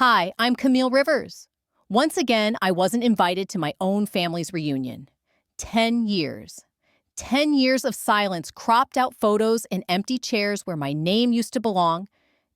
Hi, I'm Camille Rivers. Once again, I wasn't invited to my own family's reunion. 10 years. 10 years of silence, cropped out photos and empty chairs where my name used to belong.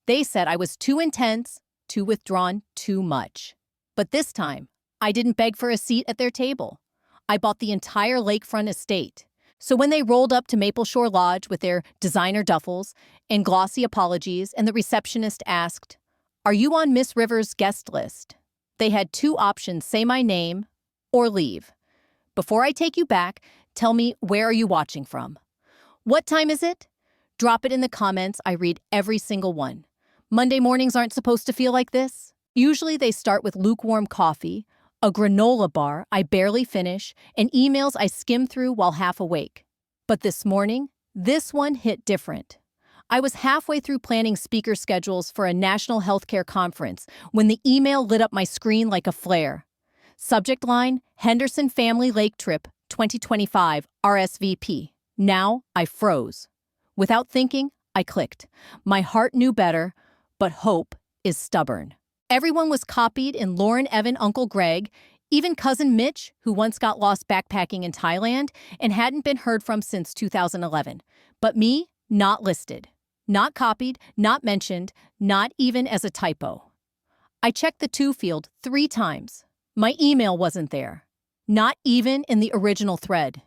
They said I was too intense, too withdrawn, too much. But this time, I didn't beg for a seat at their table. I bought the entire lakefront estate. So when they rolled up to Maple Shore Lodge with their designer duffels and glossy apologies, and the receptionist asked, "Are you on Miss Rivers' guest list?" They had two options: say my name or leave. Before I take you back, tell me, where are you watching from? What time is it? Drop it in the comments. I read every single one. Monday mornings aren't supposed to feel like this. Usually they start with lukewarm coffee, a granola bar I barely finish, and emails I skim through while half awake. But this morning, this one hit different. I was halfway through planning speaker schedules for a national healthcare conference when the email lit up my screen like a flare. Subject line: Henderson Family Lake Trip 2025 RSVP. Now I froze. Without thinking, I clicked. My heart knew better, but hope is stubborn. Everyone was copied in: Lauren, Evan, Uncle Greg, even Cousin Mitch, who once got lost backpacking in Thailand and hadn't been heard from since 2011. But me, not listed. Not copied, not mentioned, not even as a typo. I checked the to field 3 times. My email wasn't there. Not even in the original thread.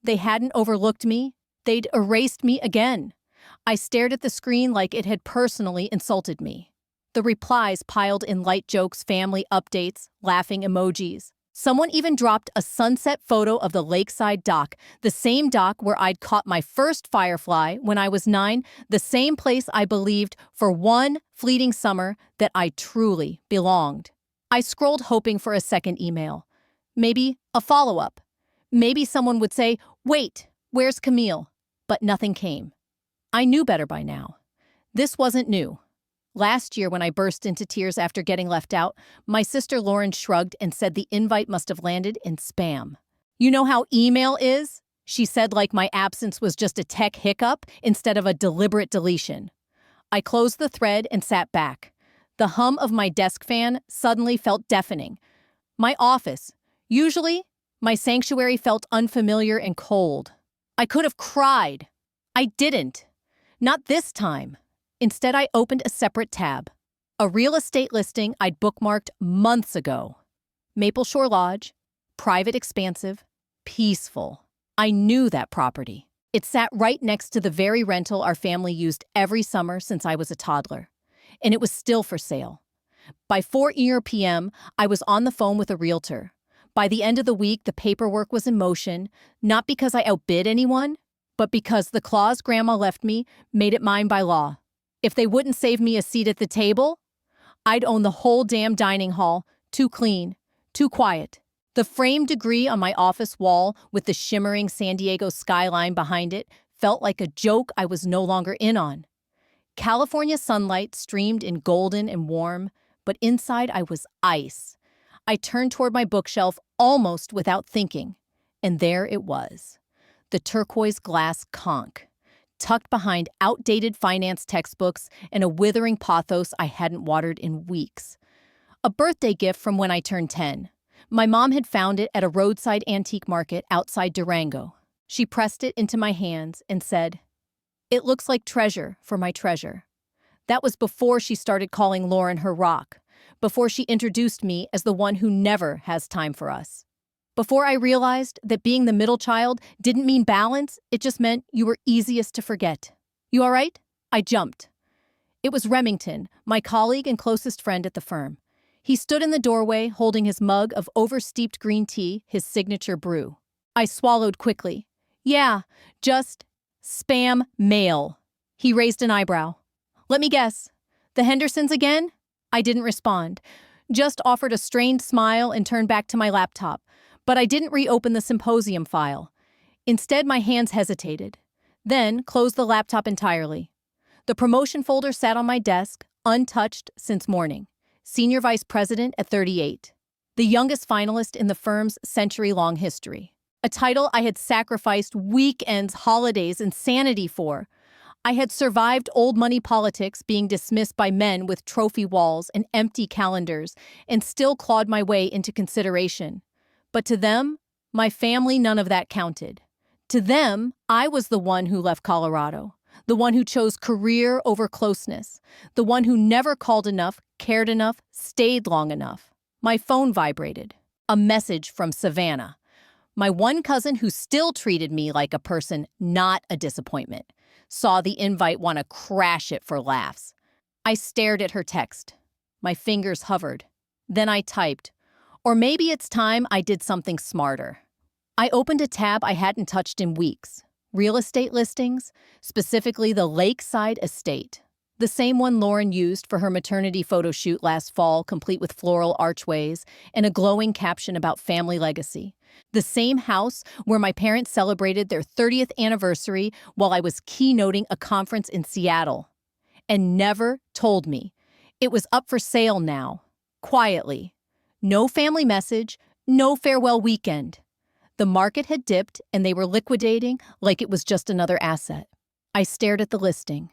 They hadn't overlooked me. They'd erased me again. I stared at the screen like it had personally insulted me. The replies piled in: light jokes, family updates, laughing emojis. Someone even dropped a sunset photo of the lakeside dock, the same dock where I'd caught my first firefly when I was 9, the same place I believed for one fleeting summer that I truly belonged. I scrolled hoping for a second email. Maybe a follow-up. Maybe someone would say, "Wait, where's Camille?" But nothing came. I knew better by now. This wasn't new. Last year, when I burst into tears after getting left out, my sister Lauren shrugged and said the invite must have landed in spam. "You know how email is?" she said, like my absence was just a tech hiccup instead of a deliberate deletion. I closed the thread and sat back. The hum of my desk fan suddenly felt deafening. My office, usually my sanctuary, felt unfamiliar and cold. I could have cried. I didn't. Not this time. Instead, I opened a separate tab. A real estate listing I'd bookmarked months ago. Maple Shore Lodge, private, expansive, peaceful. I knew that property. It sat right next to the very rental our family used every summer since I was a toddler. And it was still for sale. By 4 p.m., I was on the phone with a realtor. By the end of the week, the paperwork was in motion, not because I outbid anyone, but because the clause Grandma left me made it mine by law. If they wouldn't save me a seat at the table, I'd own the whole damn dining hall. Too clean, too quiet. The framed degree on my office wall with the shimmering San Diego skyline behind it felt like a joke I was no longer in on. California sunlight streamed in golden and warm, but inside I was ice. I turned toward my bookshelf almost without thinking, and there it was. The turquoise glass conch, tucked behind outdated finance textbooks and a withering pothos I hadn't watered in weeks. A birthday gift from when I turned 10. My mom had found it at a roadside antique market outside Durango. She pressed it into my hands and said, "It looks like treasure for my treasure." That was before she started calling Lauren her rock, before she introduced me as the one who never has time for us. Before I realized that being the middle child didn't mean balance, it just meant you were easiest to forget. "You all right?" I jumped. It was Remington, my colleague and closest friend at the firm. He stood in the doorway holding his mug of oversteeped green tea, his signature brew. I swallowed quickly. "Yeah, just spam mail." He raised an eyebrow. "Let me guess. The Hendersons again?" I didn't respond, just offered a strained smile and turned back to my laptop. But I didn't reopen the symposium file. Instead, my hands hesitated, then closed the laptop entirely. The promotion folder sat on my desk, untouched since morning. Senior Vice President at 38. The youngest finalist in the firm's century-long history. A title I had sacrificed weekends, holidays, and sanity for. I had survived old money politics, being dismissed by men with trophy walls and empty calendars, and still clawed my way into consideration. But to them, my family, none of that counted. To them, I was the one who left Colorado, the one who chose career over closeness, the one who never called enough, cared enough, stayed long enough. My phone vibrated. A message from Savannah, my one cousin who still treated me like a person, not a disappointment. Saw the invite, want to crash it for laughs. I stared at her text. My fingers hovered. Then I typed, or maybe it's time I did something smarter. I opened a tab I hadn't touched in weeks. Real estate listings, specifically the Lakeside estate. The same one Lauren used for her maternity photo shoot last fall, complete with floral archways and a glowing caption about family legacy. The same house where my parents celebrated their 30th anniversary while I was keynoting a conference in Seattle. And never told me. It was up for sale now. Quietly. No family message, no farewell weekend. The market had dipped and they were liquidating like it was just another asset. I stared at the listing.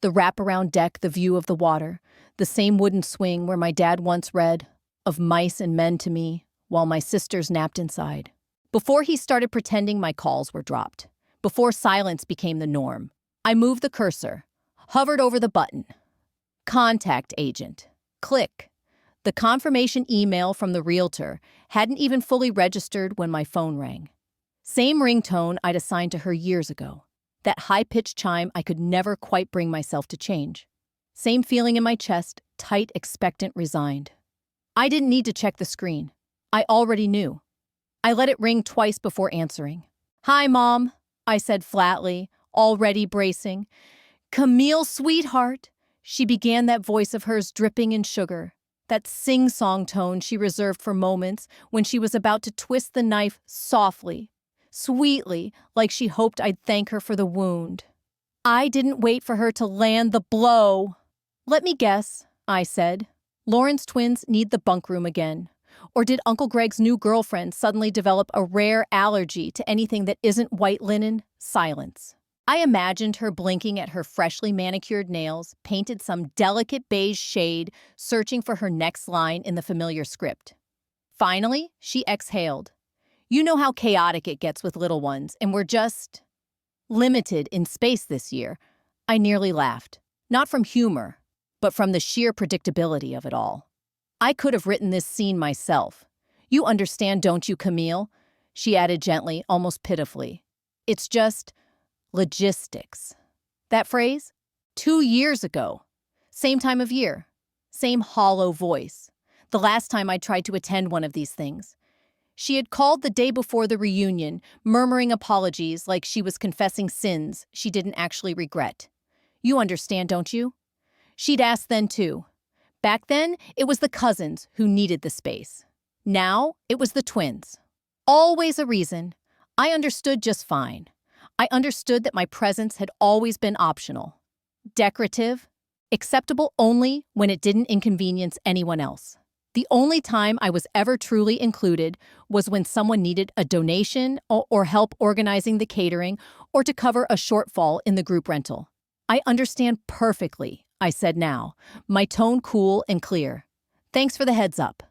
The wraparound deck, the view of the water, the same wooden swing where my dad once read, "Of mice and men to me," while my sisters napped inside. Before he started pretending my calls were dropped. Before silence became the norm. I moved the cursor, hovered over the button. Contact agent. Click. The confirmation email from the realtor hadn't even fully registered when my phone rang. Same ringtone I'd assigned to her years ago. That high-pitched chime I could never quite bring myself to change. Same feeling in my chest, tight, expectant, resigned. I didn't need to check the screen. I already knew. I let it ring twice before answering. "Hi, Mom," I said flatly, already bracing. "Camille, sweetheart," she began, that voice of hers dripping in sugar. That sing-song tone she reserved for moments when she was about to twist the knife softly, sweetly, like she hoped I'd thank her for the wound. I didn't wait for her to land the blow. "Let me guess," I said. "Lauren's twins need the bunk room again. Or did Uncle Greg's new girlfriend suddenly develop a rare allergy to anything that isn't white linen?" Silence. I imagined her blinking at her freshly manicured nails, painted some delicate beige shade, searching for her next line in the familiar script. Finally, she exhaled. "You know how chaotic it gets with little ones, and we're just limited in space this year." I nearly laughed. Not from humor, but from the sheer predictability of it all. I could have written this scene myself. "You understand, don't you, Camille?" she added gently, almost pitifully. "It's just logistics." That phrase? 2 years ago. Same time of year. Same hollow voice. The last time I tried to attend one of these things. She had called the day before the reunion, murmuring apologies like she was confessing sins she didn't actually regret. "You understand, don't you?" She'd asked then, too. Back then, it was the cousins who needed the space. Now, it was the twins. Always a reason. I understood just fine. I understood that my presence had always been optional. Decorative. Acceptable only when it didn't inconvenience anyone else. The only time I was ever truly included was when someone needed a donation or help organizing the catering or to cover a shortfall in the group rental. "I understand perfectly," I said now, my tone cool and clear. "Thanks for the heads up."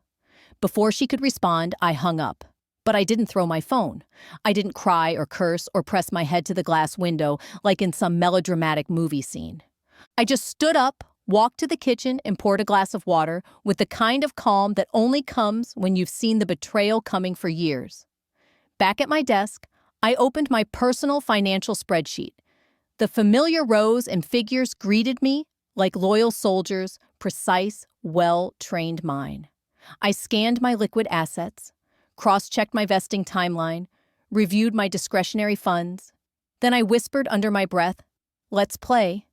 Before she could respond, I hung up. But I didn't throw my phone. I didn't cry or curse or press my head to the glass window like in some melodramatic movie scene. I just stood up, walked to the kitchen, and poured a glass of water with the kind of calm that only comes when you've seen the betrayal coming for years. Back at my desk, I opened my personal financial spreadsheet. The familiar rows and figures greeted me like loyal soldiers, precise, well-trained mine. I scanned my liquid assets, cross-checked my vesting timeline, reviewed my discretionary funds. Then I whispered under my breath, "Let's play."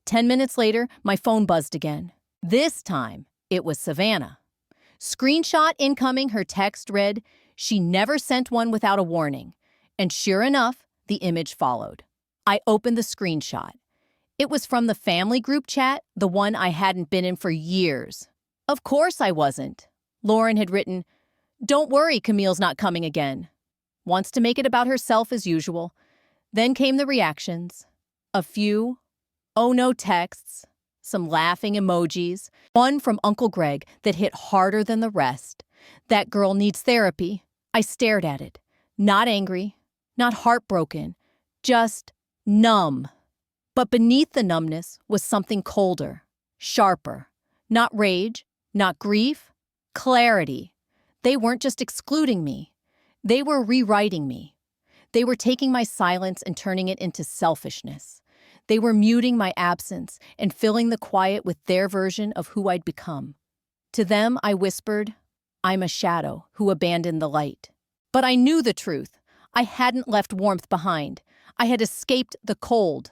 10 minutes later, my phone buzzed again. This time, it was Savannah. Screenshot incoming, her text read, "She never sent one without a warning." And sure enough, the image followed. I opened the screenshot. It was from the family group chat, the one I hadn't been in for years. Of course I wasn't. Lauren had written, "Don't worry, Camille's not coming again." Wants to make it about herself as usual. Then came the reactions. A few oh no texts, some laughing emojis, one from Uncle Greg that hit harder than the rest. That girl needs therapy. I stared at it. Not angry, not heartbroken, just numb. But beneath the numbness was something colder, sharper. Not rage, not grief, clarity. They weren't just excluding me. They were rewriting me. They were taking my silence and turning it into selfishness. They were muting my absence and filling the quiet with their version of who I'd become. To them, I whispered, I'm a shadow who abandoned the light. But I knew the truth. I hadn't left warmth behind. I had escaped the cold.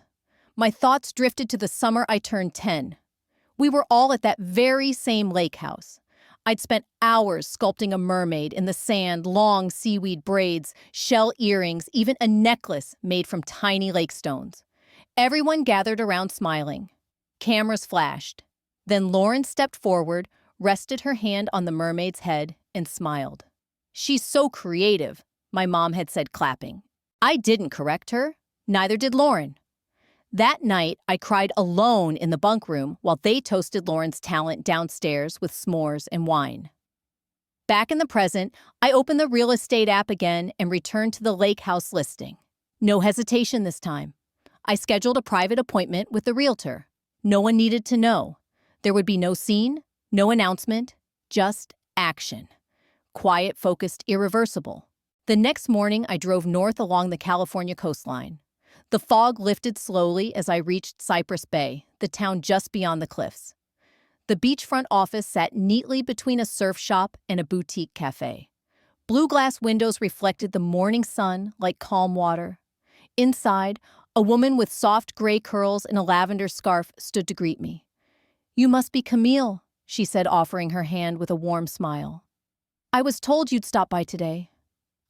My thoughts drifted to the summer I turned 10. We were all at that very same lake house. I'd spent hours sculpting a mermaid in the sand, long seaweed braids, shell earrings, even a necklace made from tiny lake stones. Everyone gathered around smiling. Cameras flashed. Then Lauren stepped forward, rested her hand on the mermaid's head, and smiled. She's so creative, my mom had said, clapping. I didn't correct her. Neither did Lauren. That night, I cried alone in the bunk room while they toasted Lauren's talent downstairs with s'mores and wine. Back in the present, I opened the real estate app again and returned to the lake house listing. No hesitation this time. I scheduled a private appointment with the realtor. No one needed to know. There would be no scene, no announcement, just action. Quiet, focused, irreversible. The next morning, I drove north along the California coastline. The fog lifted slowly as I reached Cypress Bay, the town just beyond the cliffs. The beachfront office sat neatly between a surf shop and a boutique cafe. Blue glass windows reflected the morning sun like calm water. Inside, a woman with soft gray curls and a lavender scarf stood to greet me. You must be Camille, she said, offering her hand with a warm smile. I was told you'd stop by today.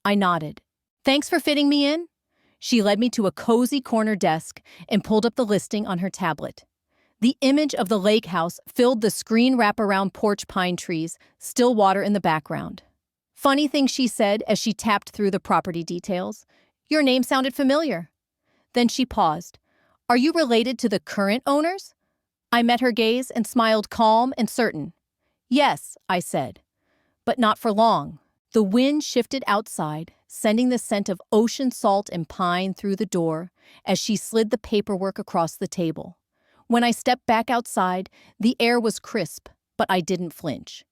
I nodded. Thanks for fitting me in. She led me to a cozy corner desk and pulled up the listing on her tablet. The image of the lake house filled the screen wraparound porch pine trees, still water in the background. Funny thing, she said as she tapped through the property details. Your name sounded familiar. Then she paused. Are you related to the current owners? I met her gaze and smiled, calm and certain. Yes, I said. But not for long. The wind shifted outside, sending the scent of ocean salt and pine through the door as she slid the paperwork across the table. When I stepped back outside, the air was crisp, but I didn't flinch.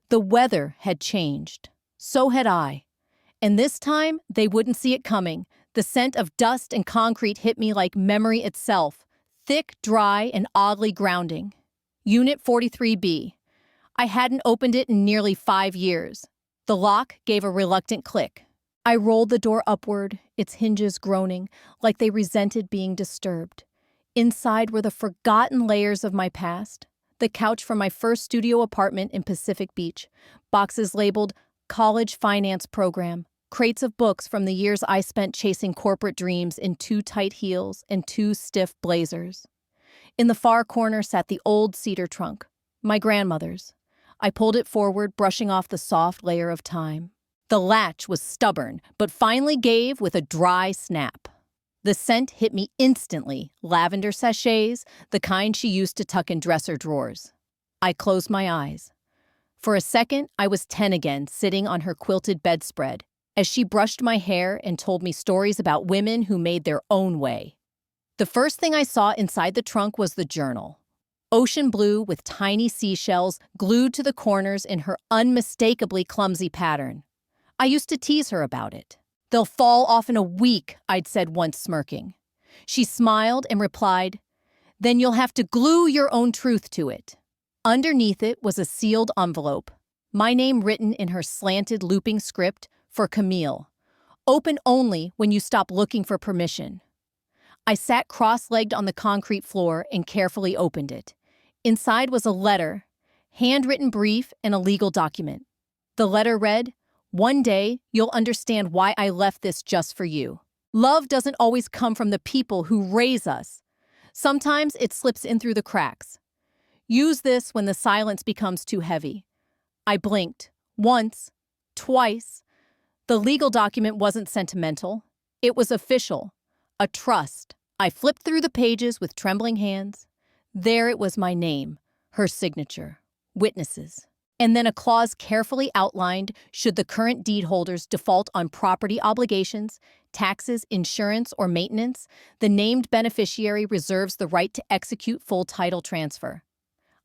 The weather had changed. So had I. And this time, they wouldn't see it coming. The scent of dust and concrete hit me like memory itself, thick, dry, and oddly grounding. Unit 43B. I hadn't opened it in nearly 5 years. The lock gave a reluctant click. I rolled the door upward, its hinges groaning, like they resented being disturbed. Inside were the forgotten layers of my past. The couch from my first studio apartment in Pacific Beach, boxes labeled College Finance Program, crates of books from the years I spent chasing corporate dreams in 2 tight heels and 2 stiff blazers. In the far corner sat the old cedar trunk, my grandmother's. I pulled it forward, brushing off the soft layer of time. The latch was stubborn, but finally gave with a dry snap. The scent hit me instantly, lavender sachets, the kind she used to tuck in dresser drawers. I closed my eyes. For a second, I was 10 again, sitting on her quilted bedspread, as she brushed my hair and told me stories about women who made their own way. The first thing I saw inside the trunk was the journal. Ocean blue with tiny seashells glued to the corners in her unmistakably clumsy pattern. I used to tease her about it. They'll fall off in a week, I'd said once, smirking. She smiled and replied, then you'll have to glue your own truth to it. Underneath it was a sealed envelope, my name written in her slanted looping script for Camille. Open only when you stop looking for permission. I sat cross-legged on the concrete floor and carefully opened it. Inside was a letter, handwritten brief and a legal document. The letter read, one day you'll understand why I left this just for you. Love doesn't always come from the people who raise us. Sometimes it slips in through the cracks. Use this when the silence becomes too heavy. I blinked. Once. Twice. The legal document wasn't sentimental. It was official. A trust. I flipped through the pages with trembling hands. There it was, my name, her signature, witnesses. And then a clause carefully outlined should the current deed holders default on property obligations, taxes, insurance, or maintenance, the named beneficiary reserves the right to execute full title transfer.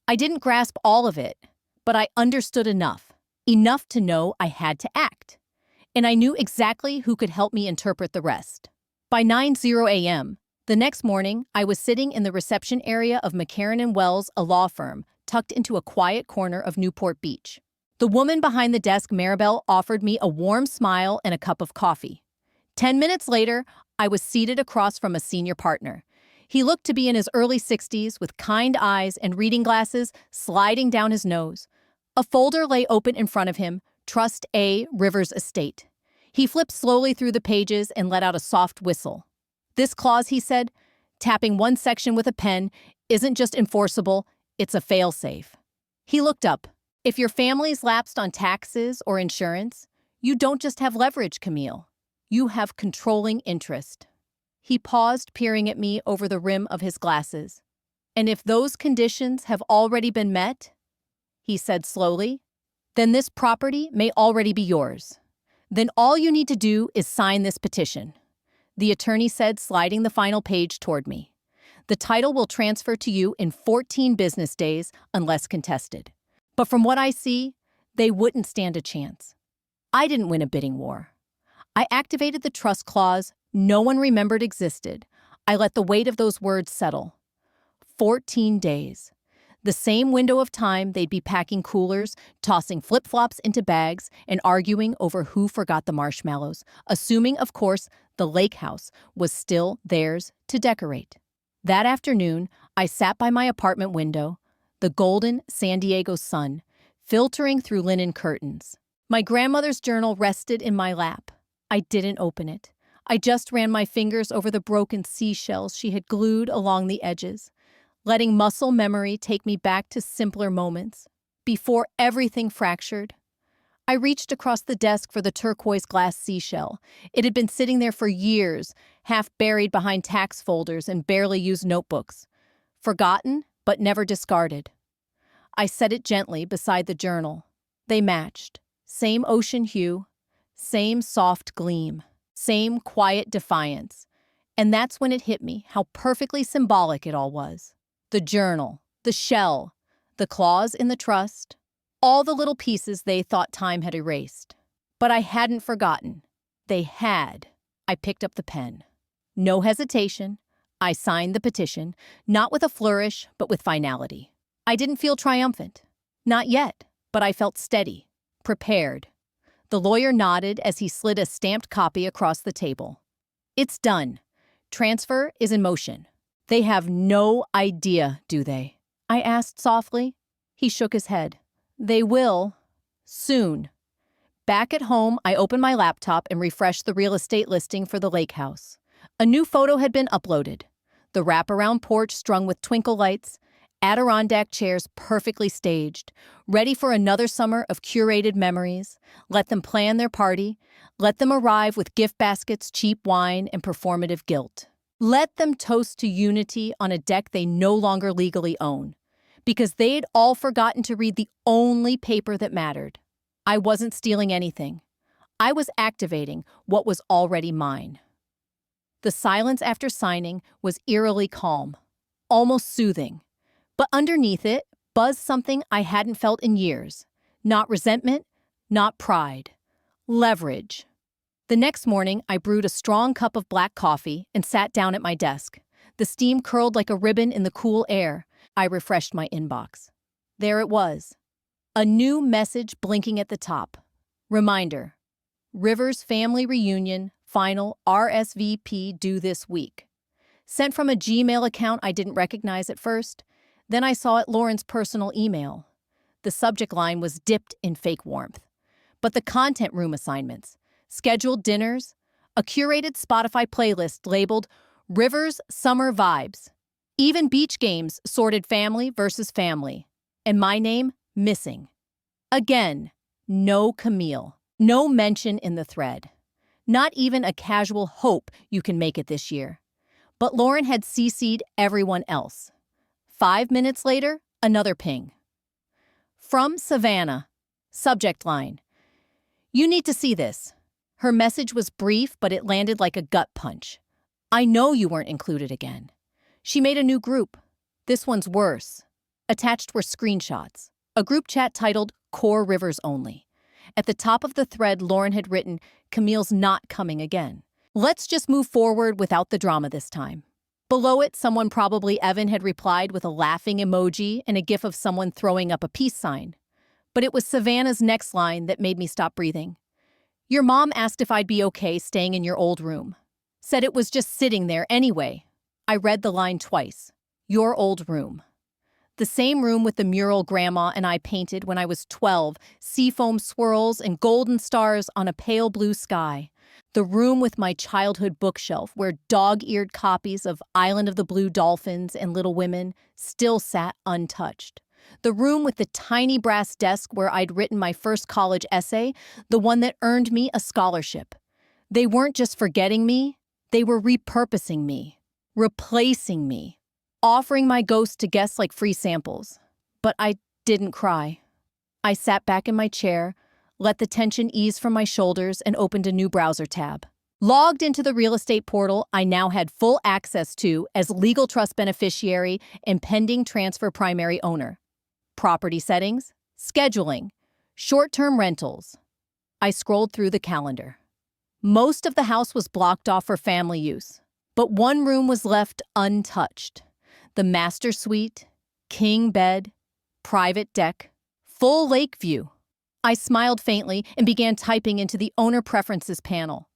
I didn't grasp all of it, but I understood enough to know I had to act. And I knew exactly who could help me interpret the rest. By 9:00 a.m., the next morning, I was sitting in the reception area of McCarran & Wells, a law firm, tucked into a quiet corner of Newport Beach. The woman behind the desk, Maribel, offered me a warm smile and a cup of coffee. 10 minutes later, I was seated across from a senior partner. He looked to be in his early 60s with kind eyes and reading glasses sliding down his nose. A folder lay open in front of him, Trust A. Rivers Estate. He flipped slowly through the pages and let out a soft whistle. This clause, he said, tapping one section with a pen, isn't just enforceable, it's a fail-safe. He looked up. If your family's lapsed on taxes or insurance, you don't just have leverage, Camille. You have controlling interest. He paused, peering at me over the rim of his glasses. And if those conditions have already been met, he said slowly, then this property may already be yours. Then all you need to do is sign this petition. The attorney said, sliding the final page toward me. The title will transfer to you in 14 business days unless contested. But from what I see, they wouldn't stand a chance. I didn't win a bidding war. I activated the trust clause no one remembered existed. I let the weight of those words settle. 14 days. The same window of time they'd be packing coolers, tossing flip-flops into bags, and arguing over who forgot the marshmallows, assuming, of course, the lake house was still theirs to decorate. That afternoon, I sat by my apartment window, the golden San Diego sun, filtering through linen curtains. My grandmother's journal rested in my lap. I didn't open it. I just ran my fingers over the broken seashells she had glued along the edges, letting muscle memory take me back to simpler moments, before everything fractured. I reached across the desk for the turquoise glass seashell. It had been sitting there for years, half buried behind tax folders and barely used notebooks. Forgotten, but never discarded. I set it gently beside the journal. They matched. Same ocean hue, same soft gleam, same quiet defiance. And that's when it hit me how perfectly symbolic it all was. The journal, the shell, the clause in the trust, all the little pieces they thought time had erased. But I hadn't forgotten. They had. I picked up the pen. No hesitation. I signed the petition, not with a flourish, but with finality. I didn't feel triumphant. Not yet, but I felt steady, prepared. The lawyer nodded as he slid a stamped copy across the table. It's done. Transfer is in motion. They have no idea, do they? I asked softly. He shook his head. They will. Soon. Back at home, I opened my laptop and refreshed the real estate listing for the lake house. A new photo had been uploaded. The wraparound porch strung with twinkle lights, Adirondack chairs perfectly staged, ready for another summer of curated memories. Let them plan their party. Let them arrive with gift baskets, cheap wine, and performative guilt. Let them toast to unity on a deck they no longer legally own, because they'd all forgotten to read the only paper that mattered. I wasn't stealing anything. I was activating what was already mine. The silence after signing was eerily calm, almost soothing. But underneath it buzzed something I hadn't felt in years. Not resentment, not pride. Leverage. The next morning, I brewed a strong cup of black coffee and sat down at my desk. The steam curled like a ribbon in the cool air. I refreshed my inbox. There it was. A new message blinking at the top. Reminder. Rivers family reunion, final RSVP due this week. Sent from a Gmail account I didn't recognize at first. Then I saw it Lauren's personal email. The subject line was dipped in fake warmth. But the content room assignments, scheduled dinners, a curated Spotify playlist labeled Rivers Summer Vibes, even beach games sorted family versus family, and my name missing. Again, no Camille, no mention in the thread. Not even a casual hope you can make it this year. But Lauren had CC'd everyone else. 5 minutes later, another ping. From Savannah. Subject line: "You need to see this." Her message was brief, but it landed like a gut punch. "I know you weren't included again." She made a new group. This one's worse. Attached were screenshots. A group chat titled Core Rivers Only. At the top of the thread, Lauren had written, "Camille's not coming again. Let's just move forward without the drama this time." Below it, someone, probably Evan, had replied with a laughing emoji and a gif of someone throwing up a peace sign. But it was Savannah's next line that made me stop breathing. "Your mom asked if I'd be okay staying in your old room. Said it was just sitting there anyway." I read the line twice. Your old room. The same room with the mural Grandma and I painted when I was 12, seafoam swirls and golden stars on a pale blue sky. The room with my childhood bookshelf where dog-eared copies of Island of the Blue Dolphins and Little Women still sat untouched. The room with the tiny brass desk where I'd written my first college essay, the one that earned me a scholarship. They weren't just forgetting me, they were repurposing me, replacing me, offering my ghost to guests like free samples. But I didn't cry. I sat back in my chair, let the tension ease from my shoulders, and opened a new browser tab. Logged into the real estate portal I now had full access to as legal trust beneficiary and pending transfer primary owner. Property settings, scheduling, short-term rentals. I scrolled through the calendar. Most of the house was blocked off for family use, but one room was left untouched. The master suite, king bed, private deck, full lake view. I smiled faintly and began typing into the owner preferences panel.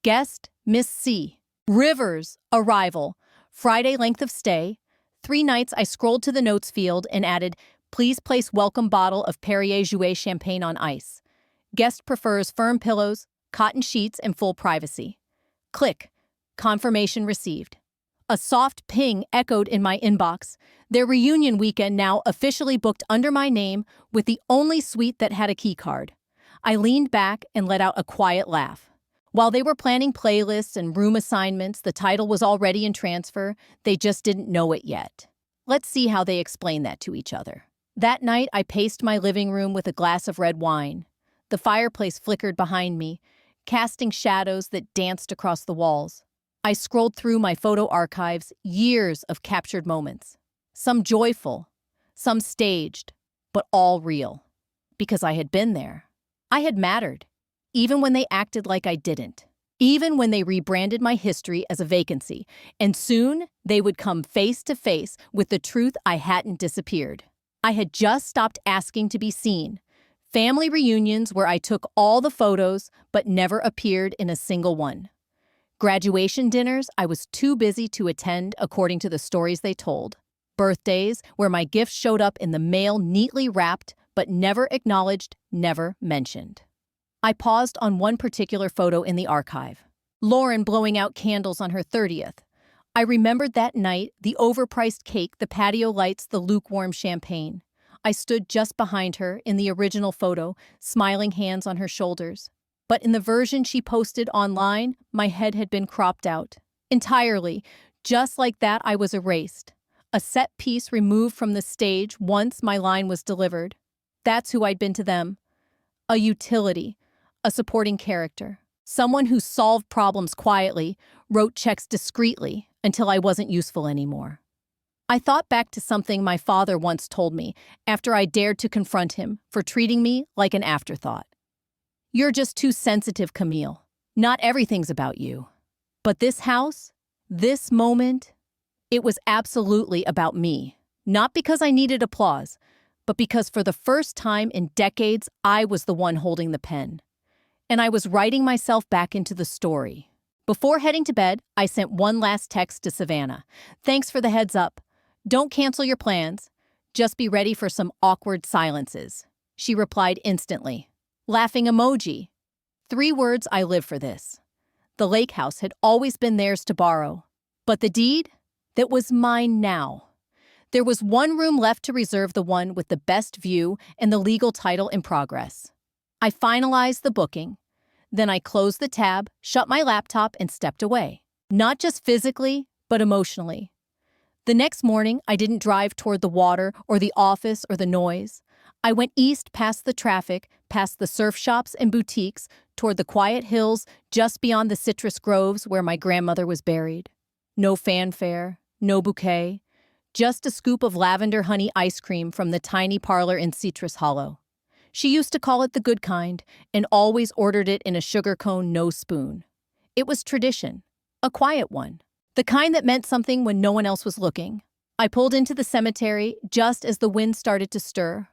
Guest, Miss C. Rivers, arrival, Friday length of stay. 3 nights. I scrolled to the notes field and added, "Please place welcome bottle of Perrier Jouet champagne on ice. Guest prefers firm pillows, cotton sheets, and full privacy." Click. Confirmation received. A soft ping echoed in my inbox. Their reunion weekend now officially booked under my name with the only suite that had a key card. I leaned back and let out a quiet laugh. While they were planning playlists and room assignments, the title was already in transfer. They just didn't know it yet. Let's see how they explain that to each other. That night, I paced my living room with a glass of red wine. The fireplace flickered behind me, casting shadows that danced across the walls. I scrolled through my photo archives, years of captured moments. Some joyful, some staged, but all real. Because I had been there. I had mattered, even when they acted like I didn't. Even when they rebranded my history as a vacancy. And soon, they would come face to face with the truth I hadn't disappeared. I had just stopped asking to be seen. Family reunions where I took all the photos but never appeared in a single one. Graduation dinners I was too busy to attend according to the stories they told. Birthdays where my gifts showed up in the mail neatly wrapped but never acknowledged, never mentioned. I paused on one particular photo in the archive. Lauren blowing out candles on her 30th. I remembered that night, the overpriced cake, the patio lights, the lukewarm champagne. I stood just behind her in the original photo, smiling hands on her shoulders. But in the version she posted online, my head had been cropped out. Entirely. Just like that, I was erased. A set piece removed from the stage once my line was delivered. That's who I'd been to them. A utility, a supporting character. Someone who solved problems quietly, wrote checks discreetly, until I wasn't useful anymore. I thought back to something my father once told me after I dared to confront him for treating me like an afterthought. "You're just too sensitive, Camille. Not everything's about you." But this house, this moment, it was absolutely about me. Not because I needed applause, but because for the first time in decades, I was the one holding the pen. And I was writing myself back into the story. Before heading to bed, I sent one last text to Savannah. "Thanks for the heads up. Don't cancel your plans. Just be ready for some awkward silences." She replied instantly. Laughing emoji. 3 words I live for this. The lake house had always been theirs to borrow. But the deed? That was mine now. There was one room left to reserve, the one with the best view and the legal title in progress. I finalized the booking. Then I closed the tab, shut my laptop, and stepped away. Not just physically, but emotionally. The next morning, I didn't drive toward the water or the office or the noise. I went east past the traffic, past the surf shops and boutiques, toward the quiet hills just beyond the citrus groves where my grandmother was buried. No fanfare, no bouquet, just a scoop of lavender honey ice cream from the tiny parlor in Citrus Hollow. She used to call it the good kind and always ordered it in a sugar cone, no spoon. It was tradition, a quiet one, the kind that meant something when no one else was looking. I pulled into the cemetery just as the wind started to stir.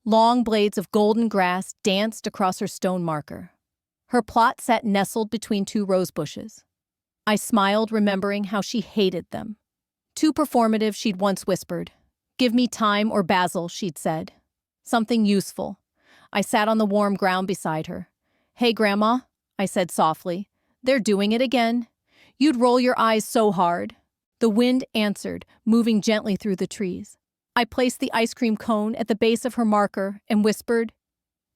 Long blades of golden grass danced across her stone marker. Her plot sat nestled between two rose bushes. I smiled, remembering how she hated them. Too performative, she'd once whispered. Give me thyme or basil, she'd said. Something useful. I sat on the warm ground beside her. Hey, Grandma, I said softly. They're doing it again. You'd roll your eyes so hard. The wind answered, moving gently through the trees. I placed the ice cream cone at the base of her marker and whispered,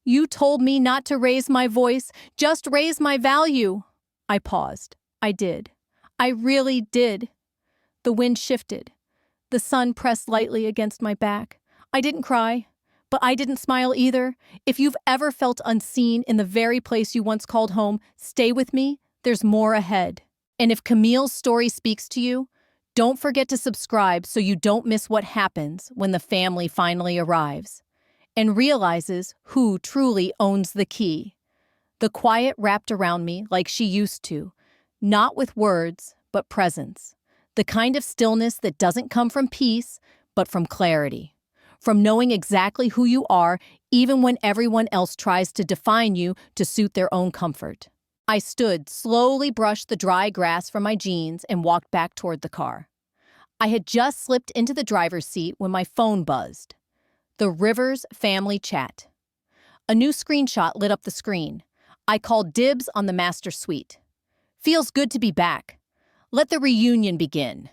You told me not to raise my voice, just raise my value. I paused. I did. I really did. The wind shifted. The sun pressed lightly against my back. I didn't cry, but I didn't smile either. If you've ever felt unseen in the very place you once called home, stay with me. There's more ahead. And if Camille's story speaks to you, don't forget to subscribe so you don't miss what happens when the family finally arrives and realizes who truly owns the key. The quiet wrapped around me like she used to, not with words, but presence. The kind of stillness that doesn't come from peace, but from clarity. From knowing exactly who you are, even when everyone else tries to define you to suit their own comfort. I stood, slowly brushed the dry grass from my jeans, and walked back toward the car. I had just slipped into the driver's seat when my phone buzzed. The Rivers family chat. A new screenshot lit up the screen. I called dibs on the master suite. Feels good to be back. Let the reunion begin.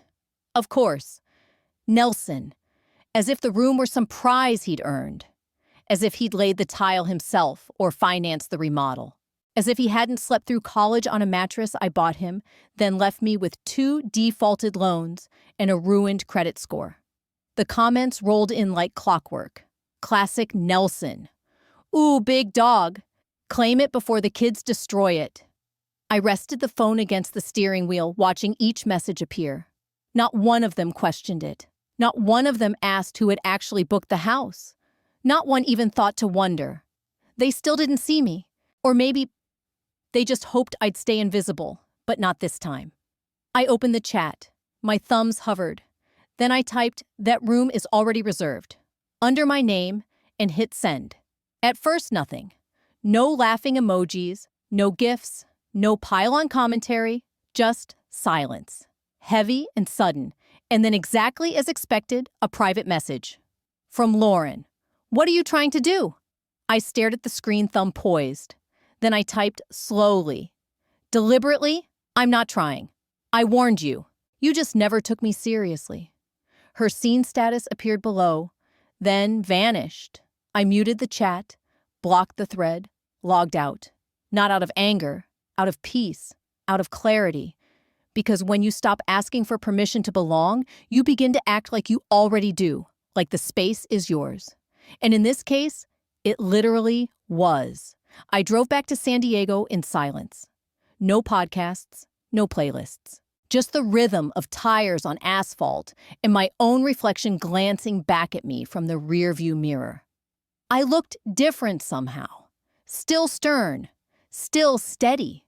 Of course. Nelson. As if the room were some prize he'd earned. As if he'd laid the tile himself or financed the remodel. As if he hadn't slept through college on a mattress I bought him, then left me with 2 defaulted loans and a ruined credit score. The comments rolled in like clockwork. Classic Nelson. Ooh, big dog. Claim it before the kids destroy it. I rested the phone against the steering wheel, watching each message appear. Not one of them questioned it. Not one of them asked who had actually booked the house. Not one even thought to wonder. They still didn't see me. Or maybe they just hoped I'd stay invisible, but not this time. I opened the chat. My thumbs hovered. Then I typed, "That room is already reserved," under my name, and hit send. At first, nothing. No laughing emojis, no gifs, no pile-on commentary, just silence. Heavy and sudden, and then exactly as expected, a private message. From Lauren. "What are you trying to do?" I stared at the screen, thumb poised. Then I typed slowly. "Deliberately, I'm not trying. I warned you. You just never took me seriously." Her scene status appeared below, then vanished. I muted the chat, blocked the thread, logged out. Not out of anger, out of peace, out of clarity. Because when you stop asking for permission to belong, you begin to act like you already do, like the space is yours. And in this case, it literally was. I drove back to San Diego in silence. No podcasts, no playlists. Just the rhythm of tires on asphalt and my own reflection glancing back at me from the rearview mirror. I looked different somehow. Still stern, still steady,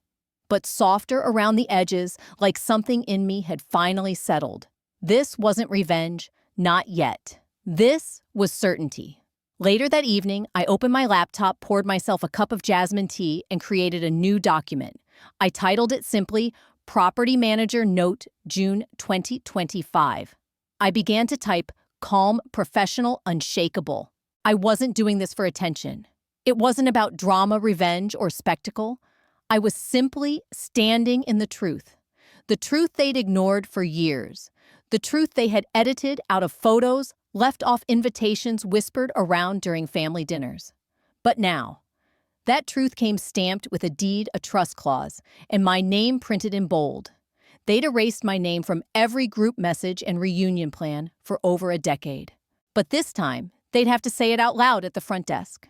but softer around the edges, like something in me had finally settled. This wasn't revenge, not yet. This was certainty. Later that evening, I opened my laptop, poured myself a cup of jasmine tea, and created a new document. I titled it simply, Property Manager Note, June 2025. I began to type, calm, professional, unshakable. I wasn't doing this for attention. It wasn't about drama, revenge, or spectacle. I was simply standing in the truth they'd ignored for years, the truth they had edited out of photos, left off invitations whispered around during family dinners. But now, that truth came stamped with a deed, a trust clause, and my name printed in bold. They'd erased my name from every group message and reunion plan for over a decade. But this time, they'd have to say it out loud at the front desk.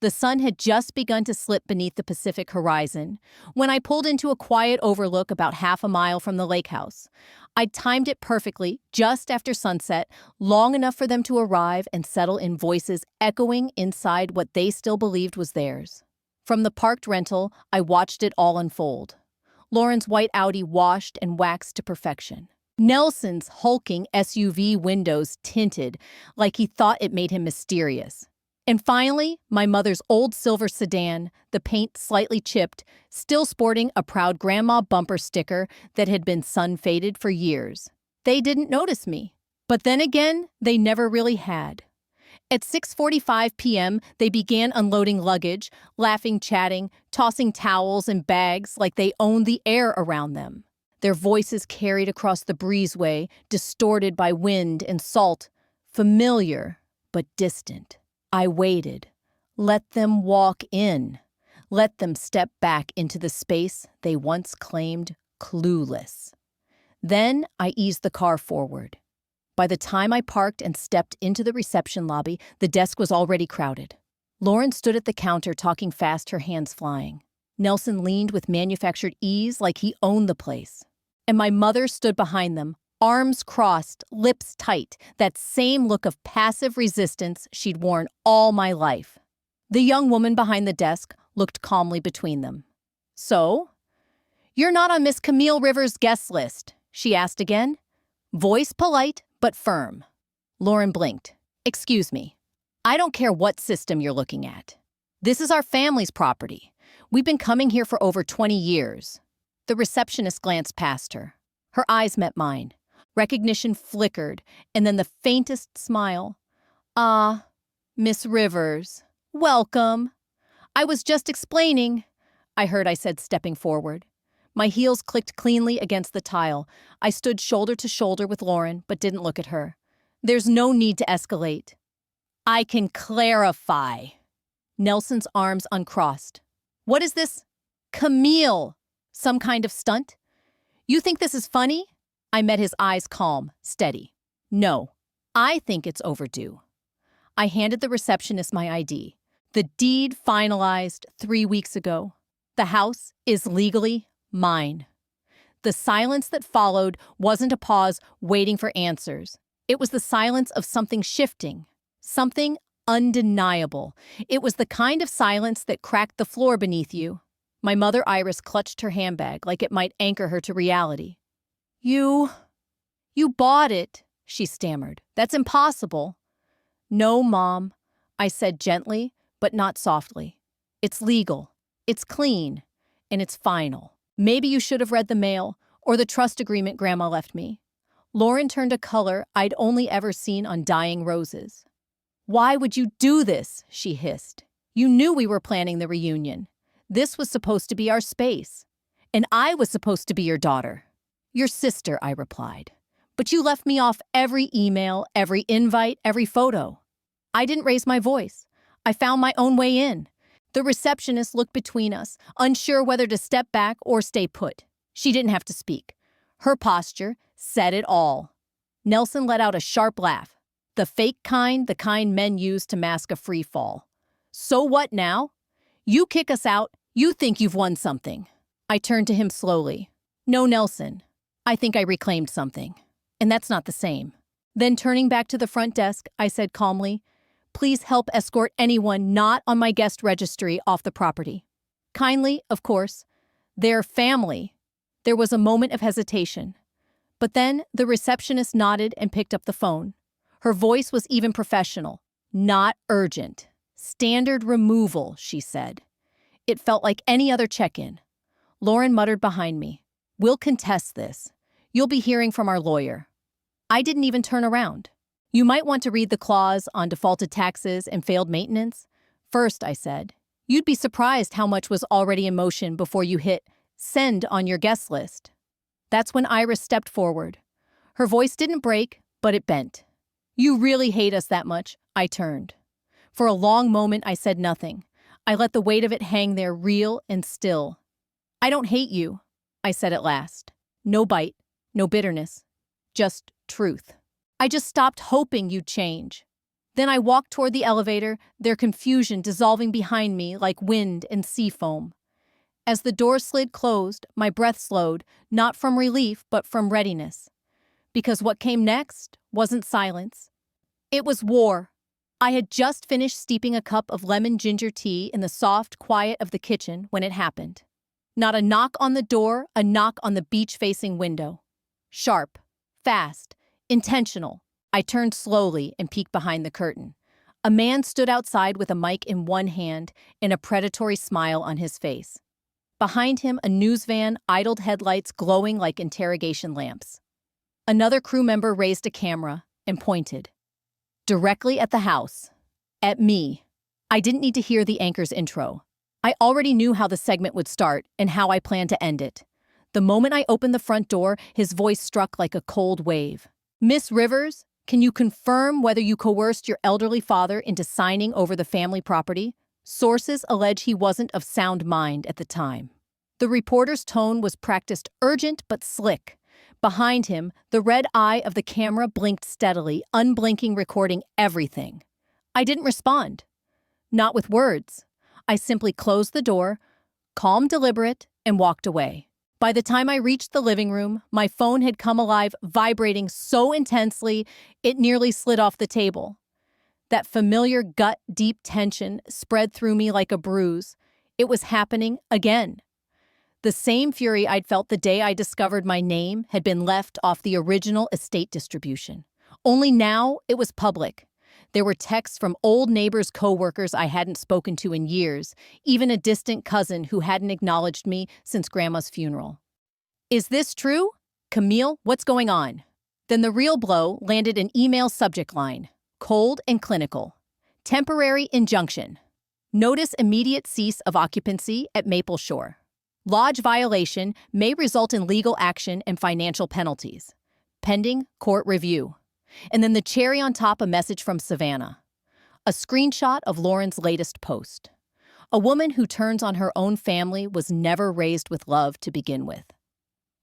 The sun had just begun to slip beneath the Pacific horizon when I pulled into a quiet overlook about half a mile from the lake house. I'd timed it perfectly, just after sunset, long enough for them to arrive and settle in voices echoing inside what they still believed was theirs. From the parked rental, I watched it all unfold. Lauren's white Audi washed and waxed to perfection. Nelson's hulking SUV windows tinted like he thought it made him mysterious. And finally, my mother's old silver sedan, the paint slightly chipped, still sporting a proud grandma bumper sticker that had been sun-faded for years. They didn't notice me. But then again, they never really had. At 6:45 p.m., they began unloading luggage, laughing, chatting, tossing towels and bags like they owned the air around them. Their voices carried across the breezeway, distorted by wind and salt, familiar but distant. I waited. Let them walk in. Let them step back into the space they once claimed clueless. Then I eased the car forward. By the time I parked and stepped into the reception lobby, the desk was already crowded. Lauren stood at the counter talking fast, her hands flying. Nelson leaned with manufactured ease like he owned the place. And my mother stood behind them, arms crossed, lips tight, that same look of passive resistance she'd worn all my life. The young woman behind the desk looked calmly between them. "So, you're not on Miss Camille Rivers' guest list?" she asked again. Voice polite but firm. Lauren blinked. "Excuse me. I don't care what system you're looking at. This is our family's property. We've been coming here for over 20 years. The receptionist glanced past her. Her eyes met mine. Recognition flickered, and then the faintest smile. "Ah, Miss Rivers. Welcome. I was just explaining," I said, stepping forward. My heels clicked cleanly against the tile. I stood shoulder to shoulder with Lauren, but didn't look at her. "There's no need to escalate. I can clarify." Nelson's arms uncrossed. "What is this? Camille. Some kind of stunt? You think this is funny?" I met his eyes calm, steady. "No, I think it's overdue." I handed the receptionist my ID. The deed finalized 3 weeks ago. The house is legally mine. The silence that followed wasn't a pause waiting for answers. It was the silence of something shifting, something undeniable. It was the kind of silence that cracked the floor beneath you. My mother Iris clutched her handbag like it might anchor her to reality. You bought it," she stammered. "That's impossible." "No, Mom," I said gently, but not softly. "It's legal, it's clean, and it's final. Maybe you should have read the mail or the trust agreement Grandma left me." Lauren turned a color I'd only ever seen on dying roses. "Why would you do this?" she hissed. "You knew we were planning the reunion. This was supposed to be our space. And I was supposed to be your daughter." "Your sister," I replied. "But you left me off every email, every invite, every photo." I didn't raise my voice. I found my own way in. The receptionist looked between us, unsure whether to step back or stay put. She didn't have to speak. Her posture said it all. Nelson let out a sharp laugh. The fake kind, the kind men use to mask a free fall. "So what now? You kick us out, you think you've won something." I turned to him slowly. "No, Nelson. I think I reclaimed something. And that's not the same." Then turning back to the front desk, I said calmly, "Please help escort anyone not on my guest registry off the property. Kindly, of course. Their family." There was a moment of hesitation. But then the receptionist nodded and picked up the phone. Her voice was even professional. "Not urgent. Standard removal," she said. It felt like any other check-in. Lauren muttered behind me, "We'll contest this. You'll be hearing from our lawyer." I didn't even turn around. "You might want to read the clause on defaulted taxes and failed maintenance." "First," I said, "you'd be surprised how much was already in motion before you hit send on your guest list." That's when Iris stepped forward. Her voice didn't break, but it bent. "You really hate us that much?" I turned. For a long moment, I said nothing. I let the weight of it hang there, real and still. "I don't hate you," I said at last. No bite, no bitterness, just truth. I just stopped hoping you'd change. Then I walked toward the elevator, their confusion dissolving behind me like wind and sea foam. As the door slid closed, my breath slowed, not from relief but from readiness. Because what came next wasn't silence. It was war. I had just finished steeping a cup of lemon ginger tea in the soft quiet of the kitchen when it happened. Not a knock on the door, a knock on the beach-facing window. Sharp, fast, intentional. I turned slowly and peeked behind the curtain. A man stood outside with a mic in one hand and a predatory smile on his face. Behind him, a news van idled, headlights glowing like interrogation lamps. Another crew member raised a camera and pointed. Directly at the house. At me. I didn't need to hear the anchor's intro. I already knew how the segment would start and how I planned to end it. The moment I opened the front door, his voice struck like a cold wave. "Miss Rivers, can you confirm whether you coerced your elderly father into signing over the family property? Sources allege he wasn't of sound mind at the time." The reporter's tone was practiced urgent but slick. Behind him, the red eye of the camera blinked steadily, unblinking, recording everything. I didn't respond. Not with words. I simply closed the door, calm, deliberate, and walked away. By the time I reached the living room, my phone had come alive, vibrating so intensely it nearly slid off the table. That familiar gut-deep tension spread through me like a bruise. It was happening again. The same fury I'd felt the day I discovered my name had been left off the original estate distribution. Only now it was public. There were texts from old neighbors, co-workers I hadn't spoken to in years, even a distant cousin who hadn't acknowledged me since Grandma's funeral. "Is this true? Camille, what's going on?" Then the real blow landed an email subject line. Cold and clinical. Temporary injunction. Notice immediate cease of occupancy at Maple Shore. Lodge violation may result in legal action and financial penalties. Pending court review. And then the cherry on top, a message from Savannah. A screenshot of Lauren's latest post. A woman who turns on her own family was never raised with love to begin with.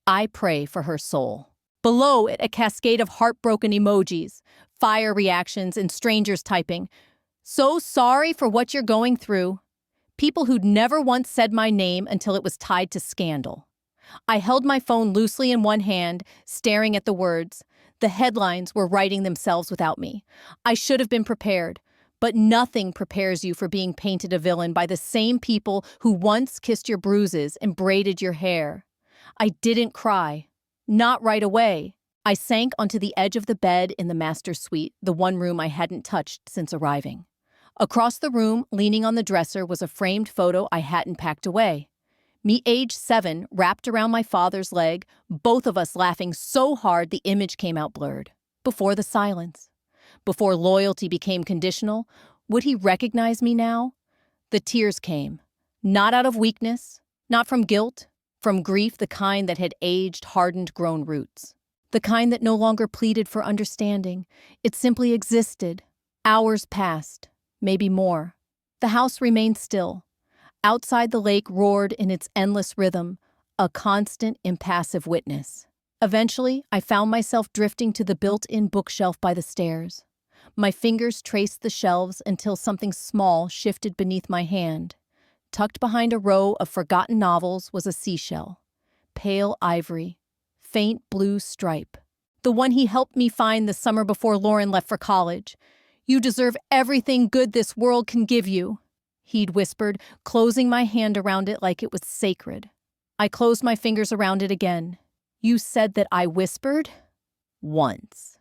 I pray for her soul. Below it, a cascade of heartbroken emojis, fire reactions, and strangers typing, "So sorry for what you're going through." People who'd never once said my name until it was tied to scandal. I held my phone loosely in one hand, staring at the words. The headlines were writing themselves without me. I should have been prepared, but nothing prepares you for being painted a villain by the same people who once kissed your bruises and braided your hair. I didn't cry. Not right away. I sank onto the edge of the bed in the master suite, the one room I hadn't touched since arriving. Across the room, leaning on the dresser, was a framed photo I hadn't packed away. Me, age 7, wrapped around my father's leg, both of us laughing so hard the image came out blurred. Before the silence. Before loyalty became conditional, would he recognize me now? The tears came. Not out of weakness, not from guilt, from grief, the kind that had aged, hardened, grown roots. The kind that no longer pleaded for understanding. It simply existed. Hours passed, maybe more. The house remained still. Outside, the lake roared in its endless rhythm, a constant, impassive witness. Eventually, I found myself drifting to the built-in bookshelf by the stairs. My fingers traced the shelves until something small shifted beneath my hand. Tucked behind a row of forgotten novels was a seashell. Pale ivory, faint blue stripe. The one he helped me find the summer before Lauren left for college. "You deserve everything good this world can give you," he'd whispered, closing my hand around it like it was sacred. I closed my fingers around it again. "You said that I whispered?" Once.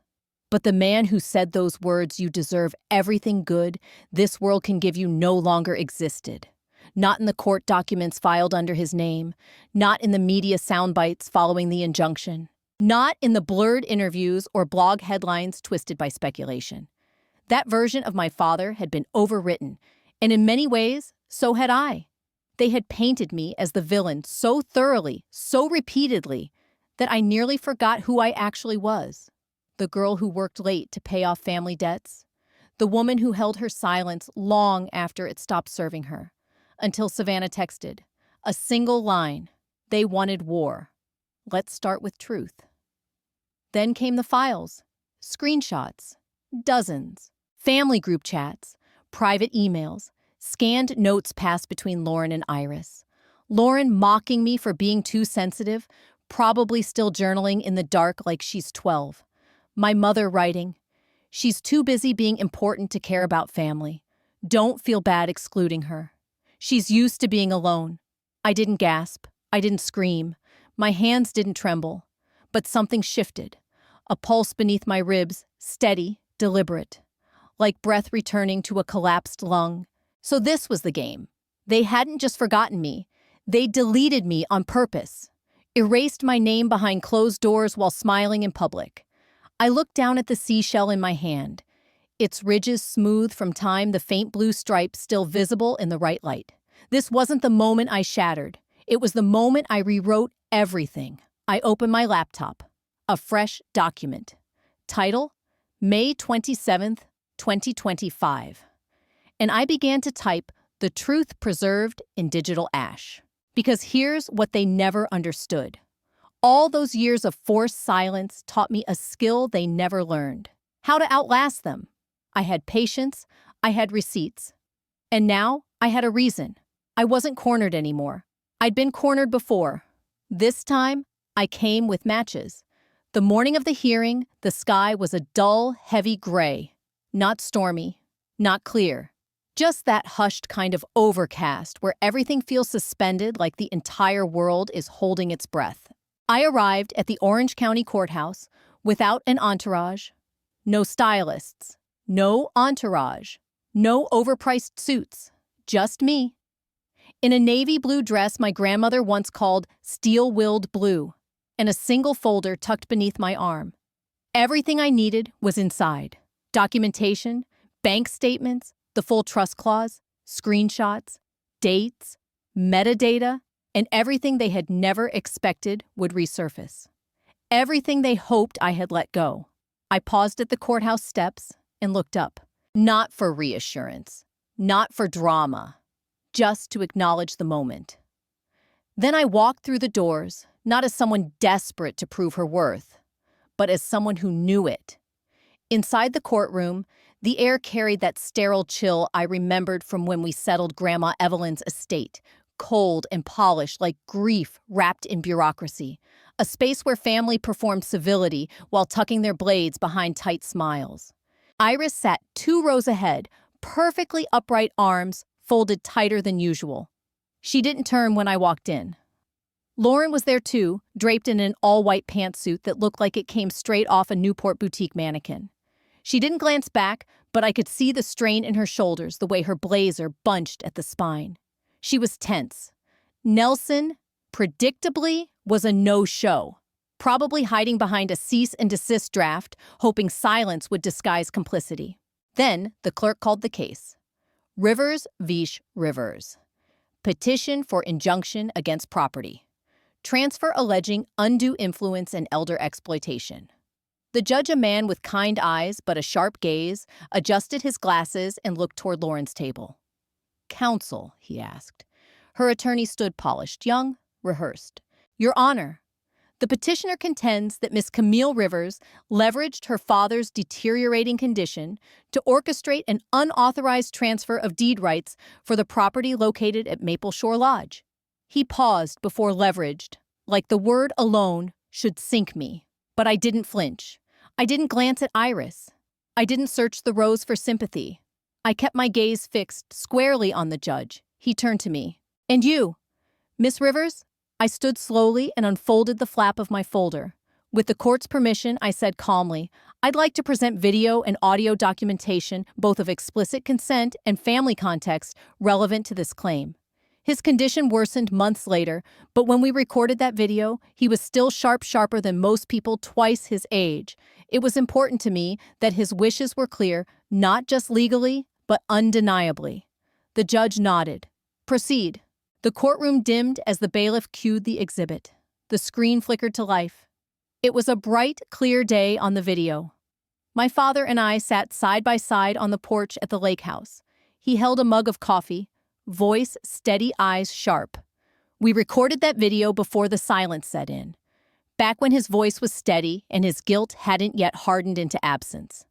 But the man who said those words, "You deserve everything good this world can give you," no longer existed. Not in the court documents filed under his name. Not in the media soundbites following the injunction. Not in the blurred interviews or blog headlines twisted by speculation. That version of my father had been overwritten, and in many ways, so had I. They had painted me as the villain so thoroughly, so repeatedly, that I nearly forgot who I actually was. The girl who worked late to pay off family debts. The woman who held her silence long after it stopped serving her. Until Savannah texted. A single line. They wanted war. Let's start with truth. Then came the files, screenshots, dozens, family group chats, private emails, scanned notes passed between Lauren and Iris. Lauren mocking me for being too sensitive, probably still journaling in the dark like she's 12. My mother writing, "She's too busy being important to care about family. Don't feel bad excluding her. She's used to being alone." I didn't gasp. I didn't scream. My hands didn't tremble. But something shifted. A pulse beneath my ribs, steady, deliberate. Like breath returning to a collapsed lung. So this was the game. They hadn't just forgotten me. They deleted me on purpose. Erased my name behind closed doors while smiling in public. I looked down at the seashell in my hand. Its ridges smooth from time, the faint blue stripe still visible in the right light. This wasn't the moment I shattered. It was the moment I rewrote everything. I opened my laptop. A fresh document. Title, May 27th, 2025. And I began to type "The truth preserved in digital ash." Because here's what they never understood. All those years of forced silence taught me a skill they never learned. How to outlast them. I had patience, I had receipts. And now I had a reason. I wasn't cornered anymore. I'd been cornered before. This time, I came with matches. The morning of the hearing, the sky was a dull, heavy gray. Not stormy, not clear. Just that hushed kind of overcast where everything feels suspended like the entire world is holding its breath. I arrived at the Orange County Courthouse without an entourage. No stylists. No entourage. No overpriced suits. Just me. In a navy blue dress my grandmother once called steel-willed blue, and a single folder tucked beneath my arm. Everything I needed was inside. Documentation, bank statements, the full trust clause, screenshots, dates, metadata, and everything they had never expected would resurface. Everything they hoped I had let go. I paused at the courthouse steps and looked up. Not for reassurance, not for drama, just to acknowledge the moment. Then I walked through the doors, not as someone desperate to prove her worth, but as someone who knew it. Inside the courtroom, the air carried that sterile chill I remembered from when we settled Grandma Evelyn's estate, cold and polished like grief wrapped in bureaucracy, a space where family performed civility while tucking their blades behind tight smiles. Iris sat 2 rows ahead, perfectly upright arms folded tighter than usual. She didn't turn when I walked in. Lauren was there too, draped in an all-white pantsuit that looked like it came straight off a Newport boutique mannequin. She didn't glance back, but I could see the strain in her shoulders, the way her blazer bunched at the spine. She was tense. Nelson, predictably, was a no-show, probably hiding behind a cease and desist draft, hoping silence would disguise complicity. Then the clerk called the case. Rivers v. Rivers. Petition for injunction against property. Transfer alleging undue influence and elder exploitation. The judge, a man with kind eyes but a sharp gaze, adjusted his glasses and looked toward Lauren's table. "Counsel," he asked. Her attorney stood polished, young, rehearsed. "Your Honor, the petitioner contends that Miss Camille Rivers leveraged her father's deteriorating condition to orchestrate an unauthorized transfer of deed rights for the property located at Maple Shore Lodge." He paused before leveraged, like the word alone should sink me. But I didn't flinch. I didn't glance at Iris. I didn't search the rows for sympathy. I kept my gaze fixed squarely on the judge. He turned to me. "And you, Miss Rivers?" I stood slowly and unfolded the flap of my folder. With the court's permission, I said calmly, "I'd like to present video and audio documentation, both of explicit consent and family context, relevant to this claim." His condition worsened months later, but when we recorded that video, he was still sharper than most people twice his age. It was important to me that his wishes were clear, not just legally, but undeniably. The judge nodded. "Proceed." The courtroom dimmed as the bailiff cued the exhibit. The screen flickered to life. It was a bright, clear day on the video. My father and I sat side by side on the porch at the lake house. He held a mug of coffee, voice steady, eyes sharp. We recorded that video before the silence set in. back when his voice was steady and his guilt hadn't yet hardened into absence.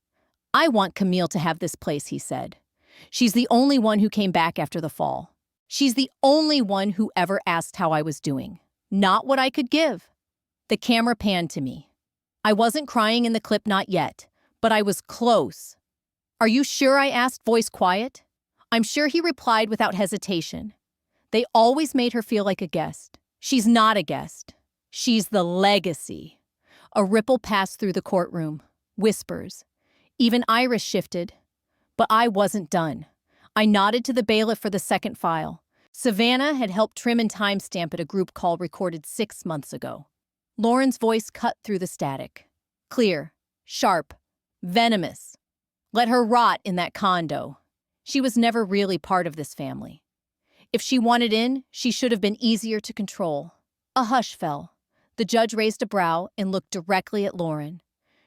"I want Camille to have this place," he said. "She's the only one who came back after the fall. She's the only one who ever asked how I was doing, not what I could give." The camera panned to me. I wasn't crying in the clip, not yet, but I was close. "Are you sure?" I asked, voice quiet. "I'm sure," he replied without hesitation. "They always made her feel like a guest. She's not a guest. She's the legacy." A ripple passed through the courtroom. Whispers. Even Iris shifted. But I wasn't done. I nodded to the bailiff for the second file. Savannah had helped trim and timestamp it, a group call recorded 6 months ago. Lauren's voice cut through the static. Clear, sharp, venomous. Let her rot in that condo. She was never really part of this family. If she wanted in, she should have been easier to control. A hush fell. The judge raised a brow and looked directly at Lauren.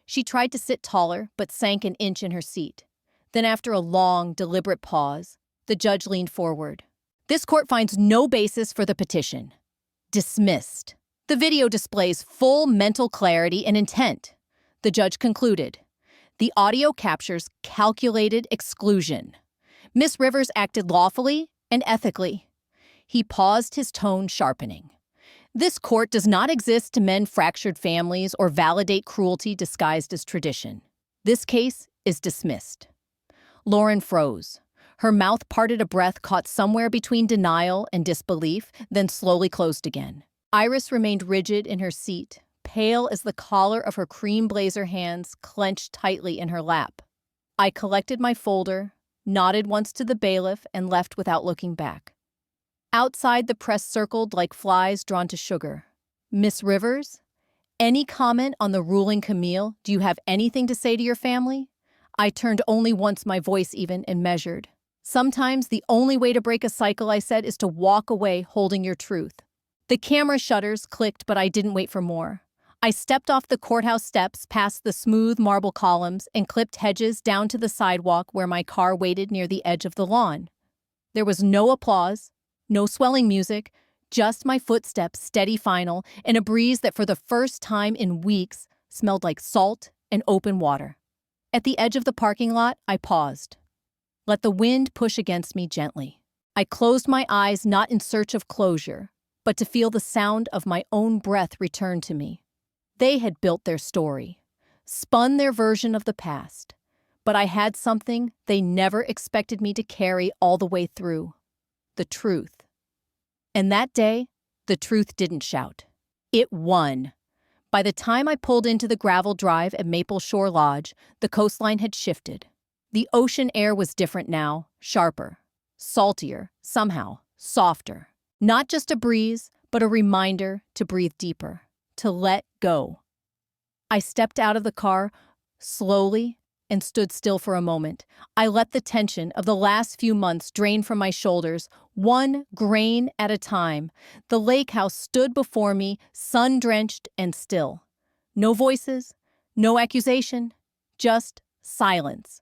She tried to sit taller, but sank an inch in her seat. Then, after a long, deliberate pause, the judge leaned forward. "This court finds no basis for the petition." Dismissed. The video displays full mental clarity and intent. The judge concluded. The audio captures calculated exclusion. Miss Rivers acted lawfully and ethically. He paused, his tone sharpening. This court does not exist to mend fractured families or validate cruelty disguised as tradition. This case is dismissed. Lauren froze. Her mouth parted, a breath caught somewhere between denial and disbelief, then slowly closed again. Iris remained rigid in her seat, pale as the collar of her cream blazer, hands clenched tightly in her lap. I collected my folder, nodded once to the bailiff, and left without looking back. Outside, the press circled like flies drawn to sugar. "Miss Rivers? Any comment on the ruling, Camille? Do you have anything to say to your family?" I turned only once, my voice even and measured. "Sometimes the only way to break a cycle," I said, "is to walk away holding your truth." The camera shutters clicked, but I didn't wait for more. I stepped off the courthouse steps, past the smooth marble columns, and clipped hedges down to the sidewalk where my car waited near the edge of the lawn. There was no applause, no swelling music, just my footsteps, steady, final, and a breeze that for the first time in weeks smelled like salt and open water. At the edge of the parking lot, I paused. Let the wind push against me gently. I closed my eyes, not in search of closure, but to feel the sound of my own breath return to me. They had built their story, spun their version of the past, but I had something they never expected me to carry all the way through. The truth. And that day, the truth didn't shout. It won. By the time I pulled into the gravel drive at Maple Shore Lodge, the coastline had shifted. The ocean air was different now, sharper, saltier, somehow, softer. Not just a breeze, but a reminder to breathe deeper, to let go. I stepped out of the car, slowly, and stood still for a moment. I let the tension of the last few months drain from my shoulders, one grain at a time. The lake house stood before me, sun-drenched and still. No voices, no accusation, just silence.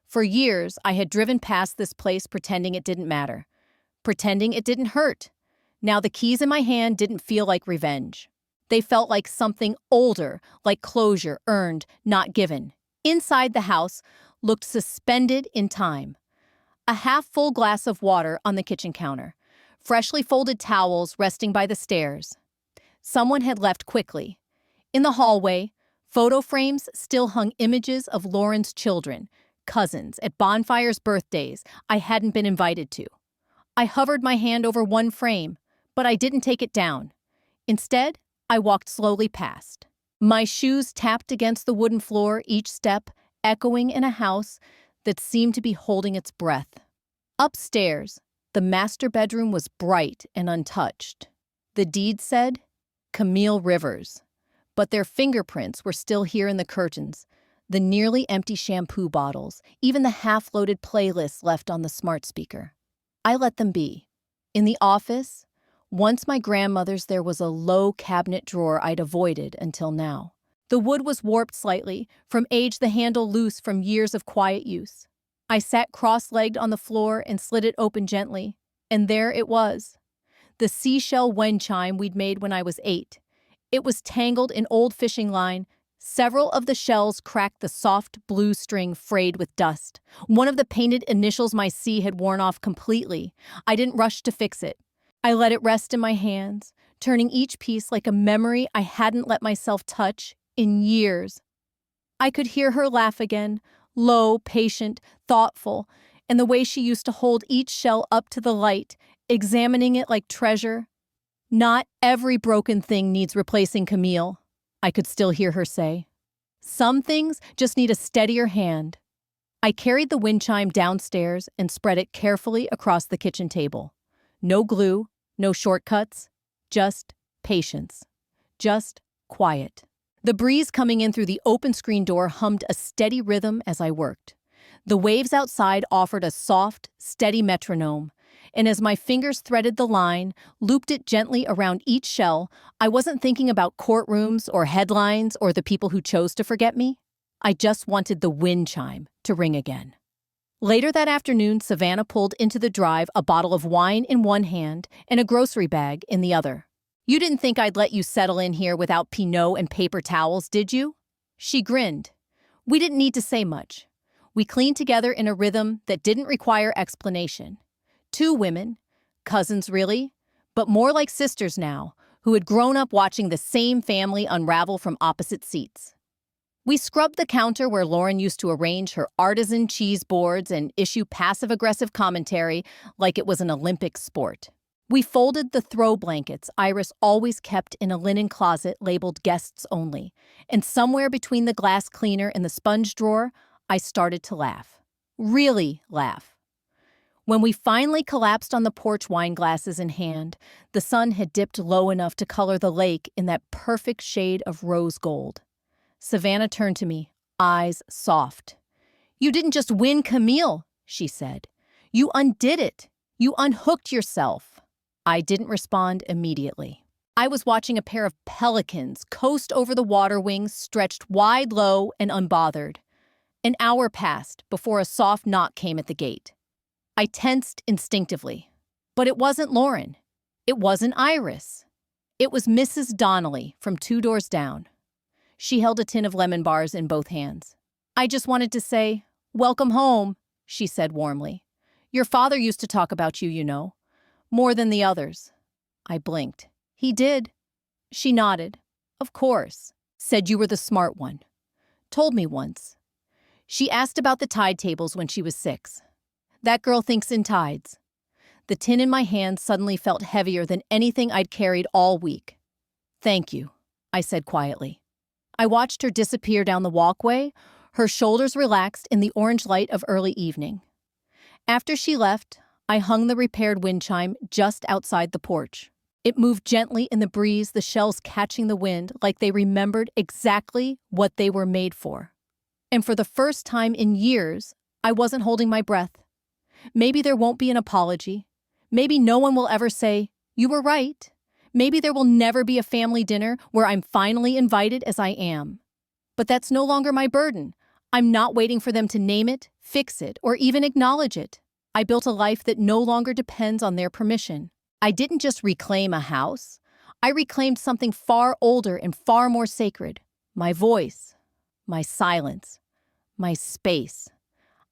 For years, I had driven past this place pretending it didn't matter, pretending it didn't hurt. Now the keys in my hand didn't feel like revenge. They felt like something older, like closure, earned, not given. Inside the house looked suspended in time. A half-full glass of water on the kitchen counter. Freshly folded towels resting by the stairs. Someone had left quickly. In the hallway, photo frames still hung images of Lauren's children, cousins, at bonfires, birthdays I hadn't been invited to. I hovered my hand over one frame, but I didn't take it down. Instead, I walked slowly past. My shoes tapped against the wooden floor, each step echoing in a house that seemed to be holding its breath. Upstairs, the master bedroom was bright and untouched. The deed said, Camille Rivers. But their fingerprints were still here in the curtains, the nearly empty shampoo bottles, even the half-loaded playlists left on the smart speaker. I let them be. In the office, once my grandmother's, there was a low cabinet drawer I'd avoided until now. The wood was warped slightly, from age, the handle loose from years of quiet use. I sat cross-legged on the floor and slid it open gently, and there it was. The seashell wind chime we'd made when I was 8. It was tangled in old fishing line. Several of the shells cracked, the soft blue string frayed with dust. One of the painted initials, my C, had worn off completely. I didn't rush to fix it. I let it rest in my hands, turning each piece like a memory I hadn't let myself touch in years. I could hear her laugh again, low, patient, thoughtful, and the way she used to hold each shell up to the light, examining it like treasure. Not every broken thing needs replacing, Camille, I could still hear her say. Some things just need a steadier hand. I carried the wind chime downstairs and spread it carefully across the kitchen table. No glue, no shortcuts, just patience, just quiet. The breeze coming in through the open screen door hummed a steady rhythm as I worked. The waves outside offered a soft, steady metronome, and as my fingers threaded the line, looped it gently around each shell, I wasn't thinking about courtrooms or headlines or the people who chose to forget me. I just wanted the wind chime to ring again. Later that afternoon, Savannah pulled into the drive, a bottle of wine in one hand and a grocery bag in the other. "You didn't think I'd let you settle in here without Pinot and paper towels, did you?" She grinned. We didn't need to say much. We cleaned together in a rhythm that didn't require explanation. Two women, cousins really, but more like sisters now, who had grown up watching the same family unravel from opposite seats. We scrubbed the counter where Lauren used to arrange her artisan cheese boards and issue passive-aggressive commentary like it was an Olympic sport. We folded the throw blankets Iris always kept in a linen closet labeled guests only, and somewhere between the glass cleaner and the sponge drawer, I started to laugh. Really laugh. When we finally collapsed on the porch, wine glasses in hand, the sun had dipped low enough to color the lake in that perfect shade of rose gold. Savannah turned to me, eyes soft. "You didn't just win, Camille," she said. "You undid it. You unhooked yourself." I didn't respond immediately. I was watching a pair of pelicans coast over the water wings, stretched wide, low, and unbothered. An hour passed before a soft knock came at the gate. I tensed instinctively. But it wasn't Lauren. It wasn't Iris. It was Mrs. Donnelly from 2 doors down. She held a tin of lemon bars in both hands. "I just wanted to say, welcome home," she said warmly. "Your father used to talk about you, you know. More than the others." I blinked. "He did." She nodded. "Of course. Said you were the smart one. Told me once. She asked about the tide tables when she was 6. That girl thinks in tides." The tin in my hand suddenly felt heavier than anything I'd carried all week. "Thank you," I said quietly. I watched her disappear down the walkway, her shoulders relaxed in the orange light of early evening. After she left, I hung the repaired wind chime just outside the porch. It moved gently in the breeze, the shells catching the wind like they remembered exactly what they were made for. And for the first time in years, I wasn't holding my breath. Maybe there won't be an apology. Maybe no one will ever say, "You were right." Maybe there will never be a family dinner where I'm finally invited as I am. But that's no longer my burden. I'm not waiting for them to name it, fix it, or even acknowledge it. I built a life that no longer depends on their permission. I didn't just reclaim a house. I reclaimed something far older and far more sacred. My voice, my silence, my space.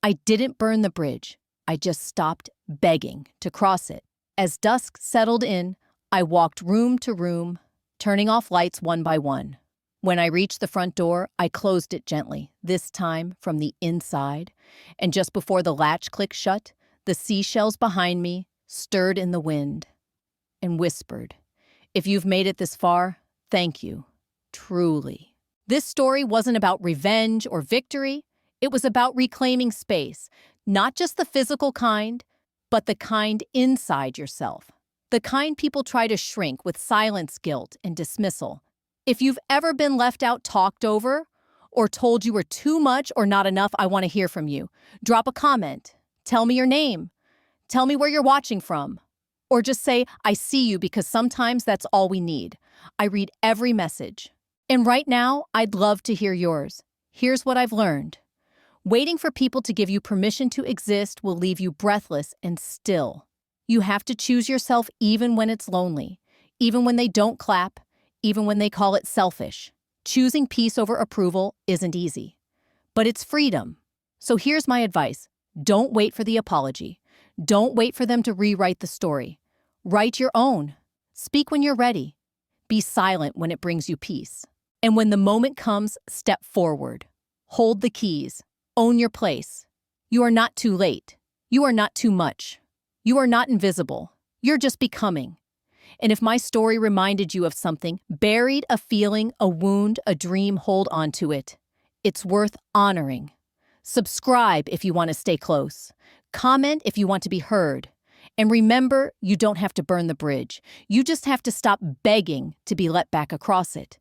I didn't burn the bridge. I just stopped begging to cross it. As dusk settled in, I walked room to room, turning off lights one by one. When I reached the front door, I closed it gently, this time from the inside, and just before the latch clicked shut, the seashells behind me stirred in the wind and whispered, "If you've made it this far, thank you, truly." This story wasn't about revenge or victory. It was about reclaiming space, not just the physical kind, but the kind inside yourself. The kind people try to shrink with silence, guilt, and dismissal. If you've ever been left out, talked over, or told you were too much or not enough, I want to hear from you. Drop a comment. Tell me your name. Tell me where you're watching from. Or just say, "I see you," because sometimes that's all we need. I read every message. And right now, I'd love to hear yours. Here's what I've learned. Waiting for people to give you permission to exist will leave you breathless and still. You have to choose yourself even when it's lonely, even when they don't clap, even when they call it selfish. Choosing peace over approval isn't easy, but it's freedom. So here's my advice. Don't wait for the apology. Don't wait for them to rewrite the story. Write your own. Speak when you're ready. Be silent when it brings you peace. And when the moment comes, step forward. Hold the keys. Own your place. You are not too late. You are not too much. You are not invisible. You're just becoming. And if my story reminded you of something, buried, a feeling, a wound, a dream, hold on to it. It's worth honoring. Subscribe if you want to stay close. Comment if you want to be heard. And remember, you don't have to burn the bridge. You just have to stop begging to be let back across it.